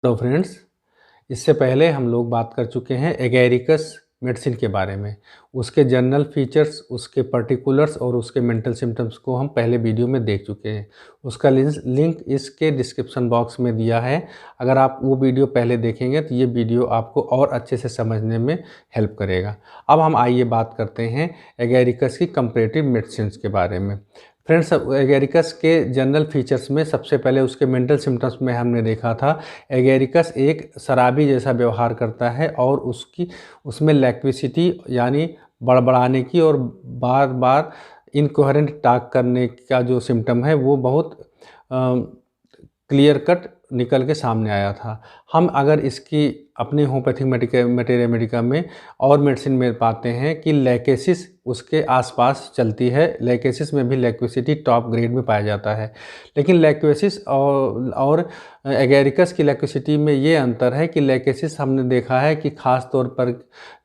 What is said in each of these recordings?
Hello friends. इससे पहले हम लोग बात कर चुके हैं एगैरिकस मेडिसिन के बारे में। उसके जनरल फीचर्स, उसके पर्टिकुलर्स और उसके मेंटल सिम्टम्स को हम पहले वीडियो में देख चुके हैं। उसका लिंक इसके डिस्क्रिप्शन बॉक्स में दिया है। अगर आप वो वीडियो पहले देखेंगे तो ये वीडियो आपको और अच्छे से समझने में हेल्प करेगा। अब हम आइए बात करते हैं एगैरिकस की कंपैरेटिव मेडिसिन के बारे में। फ्रेंड्स, एगैरिकस के जनरल फीचर्स में सबसे पहले उसके मेंटल सिम्टम्स में हमने देखा था एगैरिकस एक शराबी जैसा व्यवहार करता है और उसमें लैक्विसिटी यानी बड़बड़ाने की और बार बार इनकोहेरेंट टॉक करने का जो सिम्टम है वो बहुत क्लियर कट निकल के सामने आया था। हम अगर इसकी अपने होम्योपैथिक मेटेरिया में और मेडिसिन में पाते हैं कि लैकेसिस उसके आसपास चलती है। लैकेसिस में भी लैक्विसिटी टॉप ग्रेड में पाया जाता है, लेकिन लैक्विसिस और एगैरिकस की लैक्विसिटी में ये अंतर है कि लैकेसिस हमने देखा है कि ख़ास तौर पर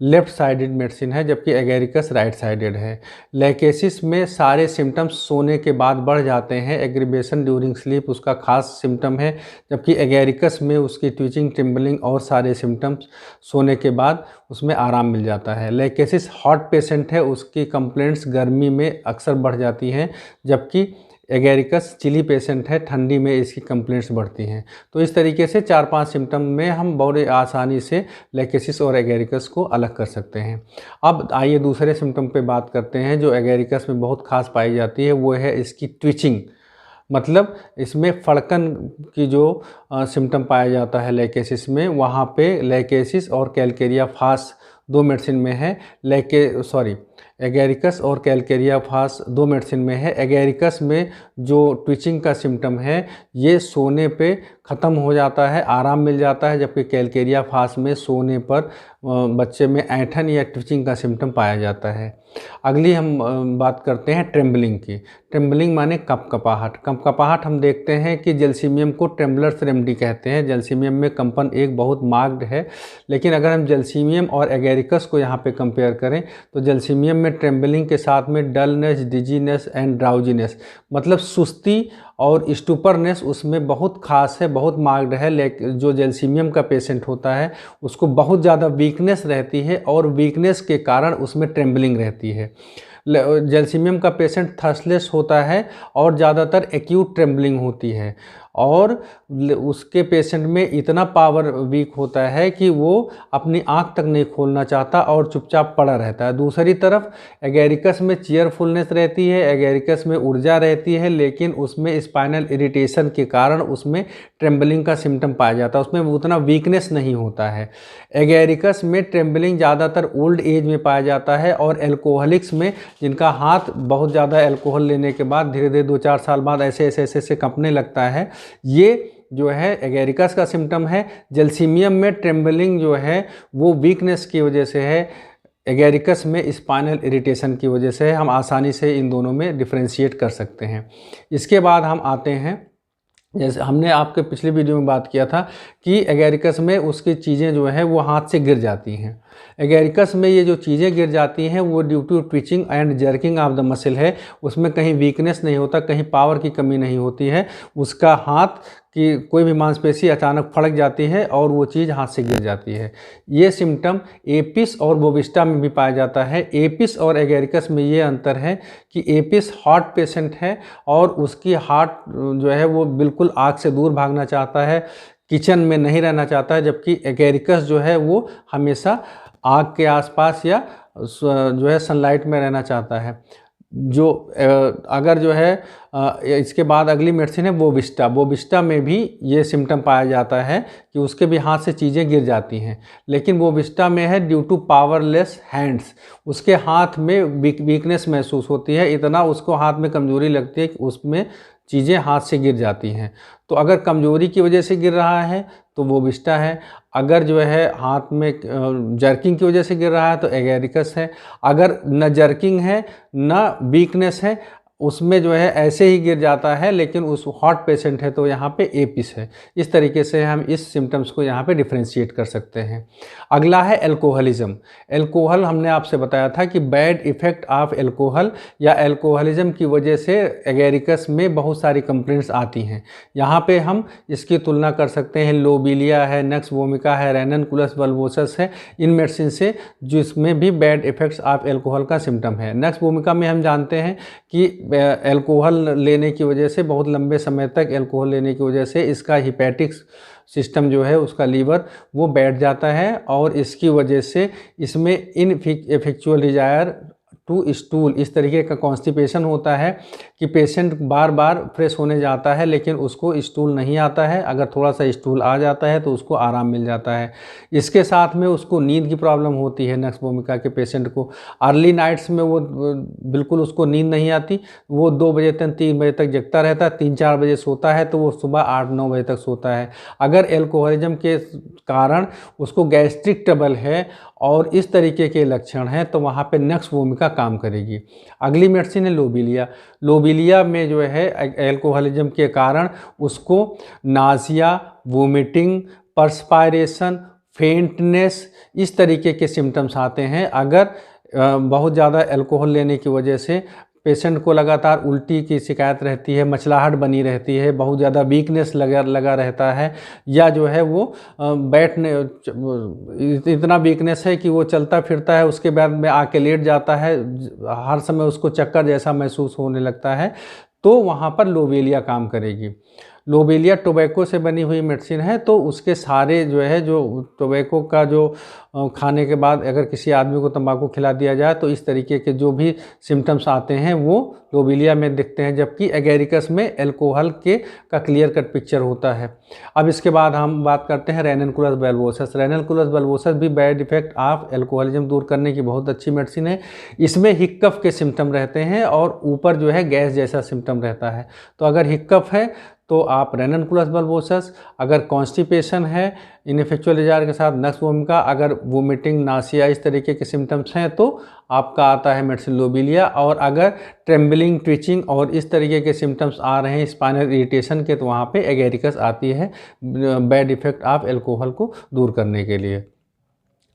लेफ़्ट साइडेड मेडिसिन है, जबकि एगैरिकस राइट साइडेड है। लैकेसिस में सारे सिम्टम्स सोने के बाद बढ़ जाते हैं। एग्रीवेशन ड्यूरिंग स्लीप उसका खास सिम्टम है, जबकि एगैरिकस में उसकी ट्विचिंग, टिम्बलिंग और सारे सिम्टम्स सोने के बाद उसमें आराम मिल जाता है। लैकेसिस हॉट पेशेंट है, उसकी कंप्लेंट्स गर्मी में अक्सर बढ़ जाती हैं, जबकि एगैरिकस चिली पेशेंट है, ठंडी में इसकी कंप्लेंट्स बढ़ती हैं। तो इस तरीके से 4-5 सिम्टम में हम बड़े आसानी से लैकेसिस और एगैरिकस को अलग कर सकते हैं। अब आइए दूसरे सिम्टम पे बात करते हैं जो एगैरिकस में बहुत खास पाई जाती है, वो है इसकी ट्विचिंग। मतलब इसमें फड़कन की जो सिम्टम पाया जाता है लैकेसिस में, वहाँ पे लैकेसिस और कैलकेरिया फास दो मेडिसिन में है। एगैरिकस और कैलकेरिया फास दो मेडिसिन में है। एगैरिकस में जो ट्विचिंग का सिम्टम है ये सोने पे ख़त्म हो जाता है, आराम मिल जाता है, जबकि कैलकेरिया फास में सोने पर बच्चे में ऐंठन या ट्विचिंग का सिम्टम पाया जाता है। अगली हम बात करते हैं ट्रेम्बलिंग की। ट्रेम्बलिंग माने कपकपाहट। कपकपाहट हम देखते हैं कि जलसीमियम को ट्रेम्बलर्स रेमेडी कहते हैं। जलसीमियम में कंपन एक बहुत मार्क्ड है, लेकिन अगर हम जलसीमियम और एगैरिकस को यहाँ पे कंपेयर करें तो जलसीमियम में ट्रेम्बलिंग के साथ में डलनेस, डिजीनेस एंड ड्राउजीनेस, मतलब सुस्ती और स्टूपरनेस उसमें बहुत खास है, बहुत मार्क्ड है। लेकिन जो जलसीमियम का पेशेंट होता है उसको बहुत ज़्यादा वीकनेस रहती है और वीकनेस के कारण उसमें ट्रेम्बलिंग रहती है। जलसीमियम का पेशेंट थर्स्टलेस होता है और ज़्यादातर एक्यूट ट्रेम्बलिंग होती है, और उसके पेशेंट में इतना पावर वीक होता है कि वो अपनी आंख तक नहीं खोलना चाहता और चुपचाप पड़ा रहता है। दूसरी तरफ एगैरिकस में चीयरफुलनेस रहती है, एगैरिकस में ऊर्जा रहती है, लेकिन उसमें स्पाइनल इरिटेशन के कारण उसमें ट्रेम्बलिंग का सिम्टम पाया जाता है, उसमें उतना वीकनेस नहीं होता है। एगैरिकस में ट्रेम्बलिंग ज़्यादातर ओल्ड एज में पाया जाता है, और एल्कोहलिक्स में जिनका हाथ बहुत ज़्यादा एल्कोहल लेने के बाद धीरे धीरे 2-4 साल बाद ऐसे कांपने लगता है, ये जो है एगैरिकस का सिम्टम है। जलसीमियम में ट्रेम्बलिंग जो है वो वीकनेस की वजह से है, एगैरिकस में स्पाइनल इरिटेशन की वजह से है। हम आसानी से इन दोनों में डिफ्रेंशिएट कर सकते हैं। इसके बाद हम आते हैं, जैसे हमने आपके पिछले वीडियो में बात किया था कि एगैरिकस में उसकी चीज़ें जो है वो हाथ से गिर जाती हैं। एगैरिकस में ये जो चीज़ें गिर जाती हैं वो due to twitching and jerking of the muscle है। उसमें कहीं वीकनेस नहीं होता, कहीं पावर की कमी नहीं होती है। उसका हाथ की कोई भी मांसपेशी अचानक फड़क जाती है और वो चीज़ हाथ से गिर जाती है। ये सिम्टम एपिस और बोविस्टा में भी पाया जाता है। एपिस और एगैरिकस में ये अंतर है कि एपिस हार्ट पेशेंट है और उसकी हार्ट जो है वो बिल्कुल आग से दूर भागना चाहता है, किचन में नहीं रहना चाहता है, जबकि एगैरिकस जो है वो हमेशा आग के आसपास या जो है सनलाइट में रहना चाहता है। जो अगर जो है इसके बाद अगली मेडिसिन है बोविस्टा। बोविस्टा में भी ये सिम्टम पाया जाता है कि उसके भी हाथ से चीज़ें गिर जाती हैं, लेकिन बोविस्टा में है ड्यू टू पावरलेस हैंड्स। उसके हाथ में वीकनेस महसूस होती है, इतना उसको हाथ में कमजोरी लगती है कि उसमें चीज़ें हाथ से गिर जाती हैं। तो अगर कमजोरी की वजह से गिर रहा है तो बोविस्टा है, अगर जो है हाथ में जर्किंग की वजह से गिर रहा है तो एगैरिकस है। अगर न जर्किंग है न वीकनेस है, उसमें जो है ऐसे ही गिर जाता है, लेकिन उस हॉट पेशेंट है तो यहाँ पे एपिस है। इस तरीके से हम इस सिम्टम्स को यहाँ पे डिफ्रेंशिएट कर सकते हैं। अगला है एल्कोहलिज्म। एल्कोहल हमने आपसे बताया था कि बैड इफ़ेक्ट ऑफ एल्कोहल या एल्कोहलिज्म की वजह से एगेरिकस में बहुत सारी कंप्लेंट्स आती हैं। यहाँ पे हम इसकी तुलना कर सकते हैं, लोबीलिया है, नक्स वोमिका है, रैननकुलस बल्बोसस है, इन मेडिसिन से जिसमें भी बैड इफ़ेक्ट्स ऑफ एल्कोहल का सिम्टम है। नक्स वोमिका में हम जानते हैं कि एल्कोहल लेने की वजह से, बहुत लंबे समय तक एल्कोहल लेने की वजह से इसका हिपैटिक सिस्टम जो है, उसका लीवर वो बैठ जाता है और इसकी वजह से इसमें इनइफेक्चुअल डिजायर टू स्टूल, इस तरीके का कॉन्स्टिपेशन होता है कि पेशेंट बार बार फ्रेश होने जाता है लेकिन उसको स्टूल नहीं आता है। अगर थोड़ा सा स्टूल आ जाता है तो उसको आराम मिल जाता है। इसके साथ में उसको नींद की प्रॉब्लम होती है। नक्स वोमिका के पेशेंट को अर्ली नाइट्स में वो बिल्कुल उसको नींद नहीं आती, वो 2 बजे तक 3 बजे तक जगता रहता है, 3-4 बजे सोता है तो वो सुबह 8-9 बजे तक सोता है। अगर एल्कोहलिज्म के कारण उसको गैस्ट्रिक ट्रबल है और इस तरीके के लक्षण हैं तो वहाँ पे नक्स वोमिका काम करेगी। अगली मेडिसिन है लोबीलिया। लोबीलिया में जो है एल्कोहलिज्म के कारण उसको नाजिया, वोमिटिंग, पर्सपायरेशन, फेंटनेस, इस तरीके के सिम्टम्स आते हैं। अगर बहुत ज़्यादा अल्कोहल लेने की वजह से पेशेंट को लगातार उल्टी की शिकायत रहती है, मचलाहट बनी रहती है, बहुत ज़्यादा वीकनेस लगा रहता है, या जो है वो बैठने इतना वीकनेस है कि वो चलता फिरता है उसके बाद में आके लेट जाता है, हर समय उसको चक्कर जैसा महसूस होने लगता है, तो वहाँ पर लोबेलिया काम करेगी। लोबेलिया टोबैको से बनी हुई मेडिसिन है, तो उसके सारे जो है, जो टोबैको का जो खाने के बाद अगर किसी आदमी को तंबाकू खिला दिया जाए तो इस तरीके के जो भी सिम्टम्स आते हैं वो लोबेलिया में दिखते हैं, जबकि एगेरिकस में अल्कोहल के का क्लियर कट पिक्चर होता है। अब इसके बाद हम बात करते हैं रैननकुलस बल्बोसस। रैननकुलस बल्बोसस भी बैड इफेक्ट ऑफ एल्कोहलिज्म दूर करने की बहुत अच्छी मेडिसिन है। इसमें हिक्कफ के सिम्टम रहते हैं और ऊपर जो है गैस जैसा सिम्टम रहता है। तो अगर हिक्कफ है तो आप रैननकुलस बल्बोसस, अगर कॉन्स्टिपेशन है इनइफेक्चुअल डिजायर के साथ नक्स वोमिका, अगर वोमिटिंग, नासिया, इस तरीके के सिम्टम्स हैं तो आपका आता है मेडिसिन लोबेलिया। और अगर ट्रेम्बलिंग, ट्विचिंग और इस तरीके के सिम्टम्स आ रहे हैं स्पाइनल इरिटेशन के, तो वहाँ पे एगेरिकस आती है बैड इफेक्ट ऑफ एल्कोहल को दूर करने के लिए।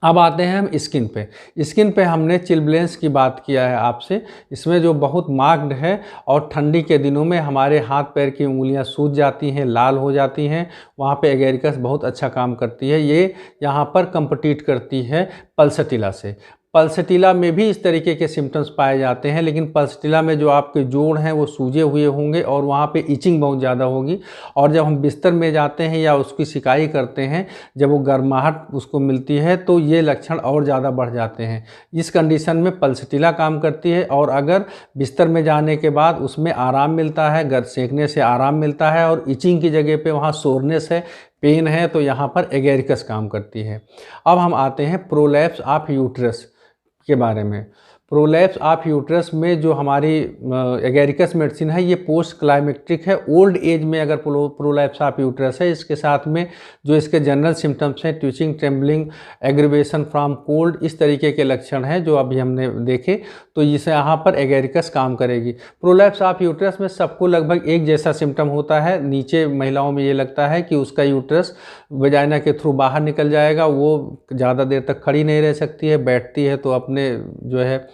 अब आते हैं हम स्किन पे। स्किन पे हमने चिलब्लेंस की बात किया है आपसे, इसमें जो बहुत मार्क्ड है और ठंडी के दिनों में हमारे हाथ पैर की उंगलियां सूज जाती हैं, लाल हो जाती हैं, वहाँ पे एगेरिकस बहुत अच्छा काम करती है। ये यहाँ पर कम्पीट करती है पल्सटिला से। पल्सटिला में भी इस तरीके के सिम्टम्स पाए जाते हैं, लेकिन पल्सटिला में जो आपके जोड़ हैं वो सूजे हुए होंगे और वहाँ पे इचिंग बहुत ज़्यादा होगी, और जब हम बिस्तर में जाते हैं या उसकी सिकाई करते हैं, जब वो गर्माहट उसको मिलती है तो ये लक्षण और ज़्यादा बढ़ जाते हैं। इस कंडीशन में पल्सटिला काम करती है, और अगर बिस्तर में जाने के बाद उसमें आराम मिलता है, गर्म सेकने से आराम मिलता है और इचिंग की जगह पर वहाँ सोरनेस है, पेन है, तो यहाँ पर एगेरिकस काम करती है। अब हम आते हैं प्रोलैप्स ऑफ यूट्रस के बारे में। प्रोलैप्स ऑफ यूट्रस में जो हमारी एगेरिकस मेडिसिन है ये पोस्ट क्लाइमेक्ट्रिक है। ओल्ड एज में अगर प्रोलैप्स ऑफ यूट्रस है, इसके साथ में जो इसके जनरल सिम्टम्स हैं twitching, trembling, aggravation from cold, इस तरीके के लक्षण हैं जो अभी हमने देखे, तो इसे यहाँ पर एगेरिकस काम करेगी। प्रोलैप्स ऑफ यूट्रस में सबको लगभग एक जैसा सिम्टम होता है। नीचे महिलाओं में ये लगता है कि उसका यूट्रस वजाइना के थ्रू बाहर निकल जाएगा, वो ज़्यादा देर तक खड़ी नहीं रह सकती है, बैठती है तो अपने जो है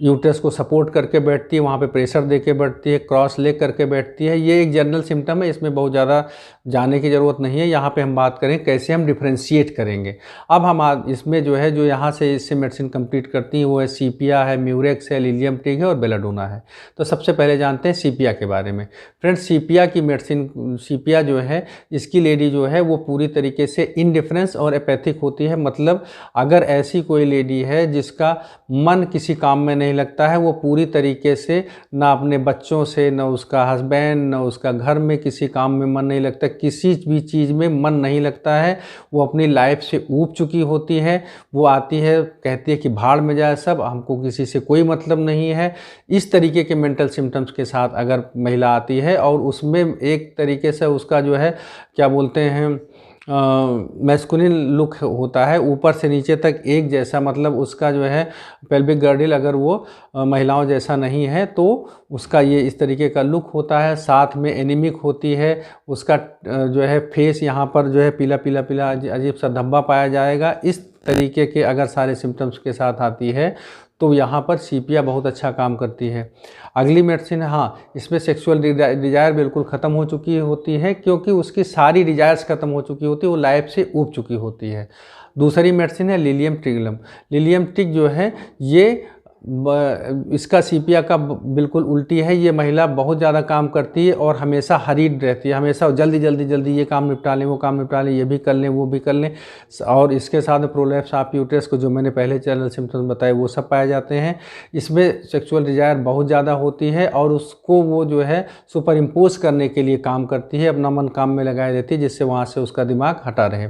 यूट्रस को सपोर्ट करके बैठती है, वहाँ पे प्रेशर दे के बैठती है, क्रॉस लेग करके बैठती है। ये एक जनरल सिम्टम है, इसमें बहुत ज़्यादा जाने की ज़रूरत नहीं है। यहाँ पे हम बात करें कैसे हम डिफ्रेंशिएट करेंगे। अब हम इसमें जो है, जो यहाँ से इससे मेडिसिन कंप्लीट करती हैं वो है सीपिया है, म्यूरेक्स है, लिलियम टिग है और बेलाडोना है। तो सबसे पहले जानते हैं सीपिया के बारे में। फ्रेंड्स, सीपिया की मेडिसिन, सीपिया जो है इसकी लेडी जो है वो पूरी तरीके से इनडिफरेंस और एपैथिक होती है। मतलब अगर ऐसी कोई लेडी है जिसका मन किसी काम में नहीं लगता है, वो पूरी तरीके से ना अपने बच्चों से, ना उसका हस्बैंड, ना उसका घर में किसी काम में मन नहीं लगता, किसी भी चीज़ में मन नहीं लगता है, वो अपनी लाइफ से ऊब चुकी होती है, वो आती है कहती है कि भाड़ में जाए सब, हमको किसी से कोई मतलब नहीं है। इस तरीके के मेंटल सिम्टम्स के साथ अगर महिला आती है और उसमें एक तरीके से उसका जो है क्या बोलते हैं मैस्कुलिन लुक होता है, ऊपर से नीचे तक एक जैसा, मतलब उसका जो है पेल्विक गर्डल अगर वो महिलाओं जैसा नहीं है तो उसका ये इस तरीके का लुक होता है। साथ में एनीमिक होती है, उसका जो है फेस यहाँ पर जो है पीला पीला पीला अजीब सा धब्बा पाया जाएगा। इस तरीके के अगर सारे सिम्टम्स के साथ आती है तो यहाँ पर सीपिया बहुत अच्छा काम करती है। अगली मेडिसिन, हाँ, इसमें सेक्सुअल डिजायर बिल्कुल ख़त्म हो चुकी होती है, क्योंकि उसकी सारी डिजायर्स ख़त्म हो चुकी होती है, वो लाइफ से ऊब चुकी होती है। दूसरी मेडिसिन है लिलियम ट्रिगलम। लिलियम ट्रिग जो है ये इसका सीपिया का बिल्कुल उल्टी है। ये महिला बहुत ज़्यादा काम करती है और हमेशा हरीड रहती है, हमेशा जल्दी जल्दी जल्दी ये काम निपटा लें, वो काम निपटा लें, ये भी कर लें, वो भी कर लें। और इसके साथ प्रोलैप्स ऑफ यूट्रस को, जो मैंने पहले चैनल सिम्टम्स बताए, वो सब पाए जाते हैं। इसमें सेक्सुअल डिजायर बहुत ज़्यादा होती है और उसको वो जो है सुपर इम्पोज करने के लिए काम करती है, अपना मन काम में लगाए देती है, जिससे वहाँ से उसका दिमाग हटा रहे।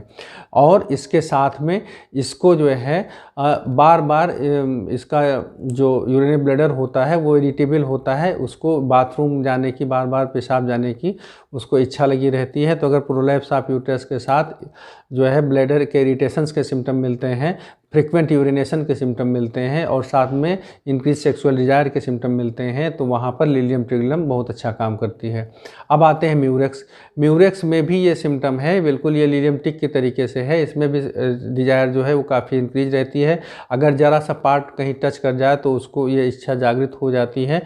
और इसके साथ में इसको जो है बार बार इसका जो यूरिनरी ब्लैडर होता है वो इरिटेबल होता है, उसको बाथरूम जाने की, बार बार पेशाब जाने की उसको इच्छा लगी रहती है। तो अगर प्रोलैप्स ऑफ यूट्रस के साथ जो है ब्लैडर के इरिटेशंस के सिम्टम मिलते हैं, फ्रिक्वेंट यूरिनेशन के सिम्टम मिलते हैं और साथ में इंक्रीज सेक्सुअल डिजायर के सिम्टम मिलते हैं, तो वहाँ पर लिलियम ट्रिगलम बहुत अच्छा काम करती है। अब आते हैं म्यूरेक्स। म्यूरेक्स में भी ये सिम्टम है, बिल्कुल ये लिलियम ट्रिग के तरीके से है। इसमें भी डिजायर जो है वो काफ़ी इंक्रीज रहती है। अगर ज़रा सा पार्ट कहीं टच कर जाए तो उसको ये इच्छा जागृत हो जाती है।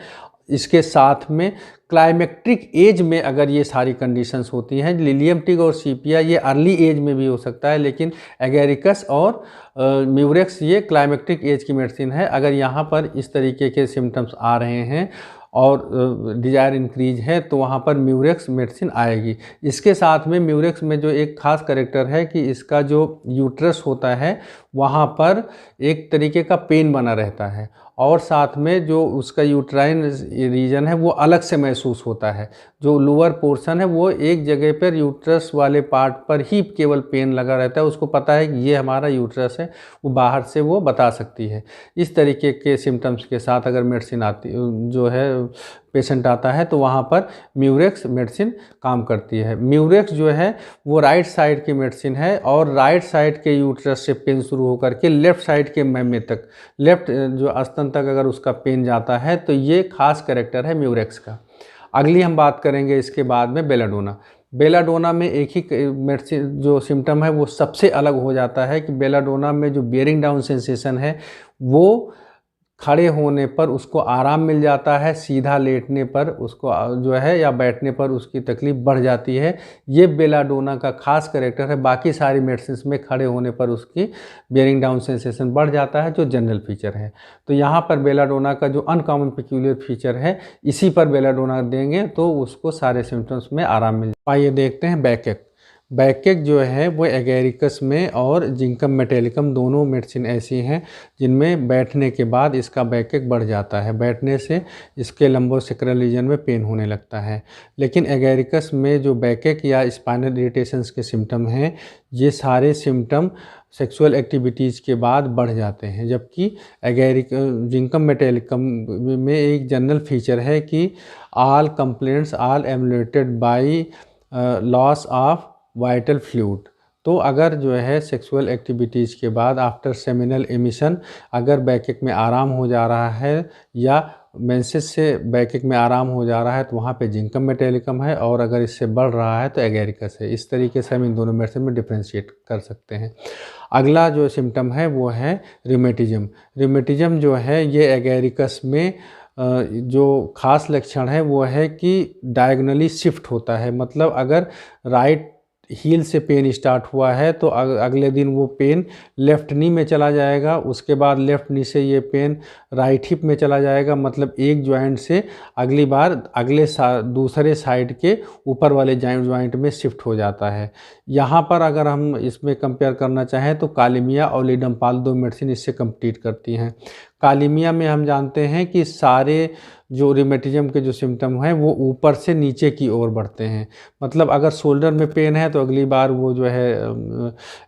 इसके साथ में क्लाइमेक्ट्रिक एज में अगर ये सारी कंडीशंस होती हैं, लिलियम ट्रिग और सीपिया ये अर्ली एज में भी हो सकता है, लेकिन एगेरिकस और म्यूरेक्स ये क्लाइमेक्ट्रिक एज की मेडिसिन है। अगर यहाँ पर इस तरीके के सिम्टम्स आ रहे हैं और डिजायर इंक्रीज है तो वहाँ पर म्यूरेक्स मेडिसिन आएगी। इसके साथ में म्यूरेक्स में जो एक खास करेक्टर है कि इसका जो यूट्रस होता है वहाँ पर एक तरीके का पेन बना रहता है और साथ में जो उसका यूट्राइन रीजन है वो अलग से महसूस होता है। जो लोअर पोर्शन है वो एक जगह पर यूट्रस वाले पार्ट पर ही केवल पेन लगा रहता है, उसको पता है कि ये हमारा यूट्रस है, वो बाहर से वो बता सकती है। इस तरीके के सिम्टम्स के साथ अगर मेडिसिन आती जो है पेशेंट आता है तो वहाँ पर म्यूरेक्स मेडिसिन काम करती है। म्यूरेक्स जो है वो राइट साइड की मेडिसिन है और राइट साइड के यूट्रस से पेन शुरू होकर के लेफ्ट साइड के मैमे तक, लेफ्ट जो स्तन तक अगर उसका पेन जाता है तो ये खास कैरेक्टर है म्यूरेक्स का। अगली हम बात करेंगे इसके बाद में बेलाडोना। बेलाडोना में एक ही मेडिसिन जो सिम्टम है वो सबसे अलग हो जाता है कि बेलाडोना में जो बियरिंग डाउन सेंसेशन है वो खड़े होने पर उसको आराम मिल जाता है, सीधा लेटने पर उसको जो है या बैठने पर उसकी तकलीफ़ बढ़ जाती है। ये बेलाडोना का खास कैरेक्टर है। बाकी सारी मेडिसिन में खड़े होने पर उसकी बियरिंग डाउन सेंसेशन बढ़ जाता है, जो जनरल फीचर है। तो यहाँ पर बेलाडोना का जो अनकॉमन पेक्यूलियर फीचर है, इसी पर बेलाडोना देंगे तो उसको सारे सिम्टम्स में आराम मिल जाए। आइए देखते हैं बैकएक। बैकएक जो है वो एगेरिकस में और जिंकम मेटेलिकम दोनों मेडिसिन ऐसी हैं जिनमें बैठने के बाद इसका बैकएक बढ़ जाता है, बैठने से इसके लंबोसेक्रल रीजन में पेन होने लगता है। लेकिन एगेरिकस में जो बैकएक या स्पाइनल इरिटेशंस के सिम्टम हैं, ये सारे सिम्टम सेक्सुअल एक्टिविटीज़ के बाद बढ़ जाते हैं। जबकि जिंकम मेटेलिकम में एक जनरल फीचर है कि all complaints are emulated by loss of vital fluid. तो अगर जो है सेक्सुअल एक्टिविटीज़ के बाद आफ्टर सेमिनल एमिशन अगर बैकएक में आराम हो जा रहा है या मेंसेस से बैकएक में आराम हो जा रहा है तो वहाँ पे जिंकम मेटेलिकम है, और अगर इससे बढ़ रहा है तो एगेरिकस है। इस तरीके से हम इन दोनों मेडिसिन में डिफ्रेंशिएट कर सकते हैं। अगला जो सिम्टम है वो है रिमेटिज्म। रिमेटिज्म जो है ये एगेरिकस में जो खास लक्षण है वो है कि डायगोनली शिफ्ट होता है। मतलब अगर राइट हील से पेन स्टार्ट हुआ है तो अगले दिन वो पेन लेफ़्ट नी में चला जाएगा, उसके बाद लेफ़्ट नी से ये पेन राइट हिप में चला जाएगा। मतलब एक जॉइंट से अगली बार दूसरे साइड के ऊपर वाले जॉइंट में शिफ्ट हो जाता है। यहाँ पर अगर हम इसमें कंपेयर करना चाहें तो कालीमिया और लीडमपाल दो मेडिसिन इससे कम्पीट करती हैं। कालीमिया में हम जानते हैं कि सारे जो रिमेटिज्म के जो सिम्टम हैं वो ऊपर से नीचे की ओर बढ़ते हैं। मतलब अगर शोल्डर में पेन है तो अगली बार वो जो है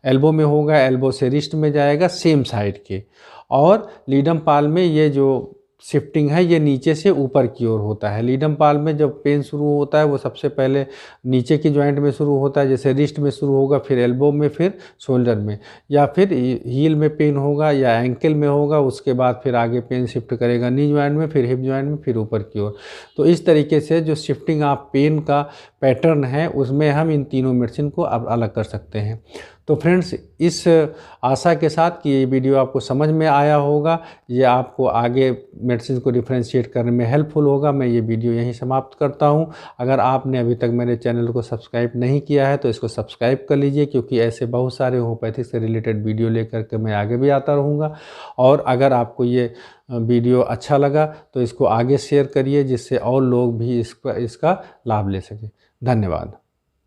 एल्बो में होगा, एल्बो से रिस्ट में जाएगा, सेम साइड के। और लीडमपाल में ये जो शिफ्टिंग है ये नीचे से ऊपर की ओर होता है। लीडम पाल में जब पेन शुरू होता है वो सबसे पहले नीचे की जॉइंट में शुरू होता है, जैसे रिस्ट में शुरू होगा, फिर एल्बो में, फिर शोल्डर में, या फिर हील में पेन होगा या एंकल में होगा, उसके बाद फिर आगे पेन शिफ्ट करेगा नी जॉइंट में, फिर हिप जॉइंट में, फिर ऊपर की ओर। तो इस तरीके से जो शिफ्टिंग आप पेन का पैटर्न है उसमें हम इन तीनों मेडिसिन को अब अलग कर सकते हैं। तो फ्रेंड्स, इस आशा के साथ कि ये वीडियो आपको समझ में आया होगा, ये आपको आगे मेडिसिन को डिफरेंशिएट करने में हेल्पफुल होगा, मैं ये वीडियो यहीं समाप्त करता हूँ। अगर आपने अभी तक मेरे चैनल को सब्सक्राइब नहीं किया है तो इसको सब्सक्राइब कर लीजिए, क्योंकि ऐसे बहुत सारे होम्योपैथिक से रिलेटेड वीडियो लेकर के मैं आगे भी आता रहूँगा। और अगर आपको ये वीडियो अच्छा लगा तो इसको आगे शेयर करिए, जिससे और लोग भी इसका लाभ ले सकें। धन्यवाद।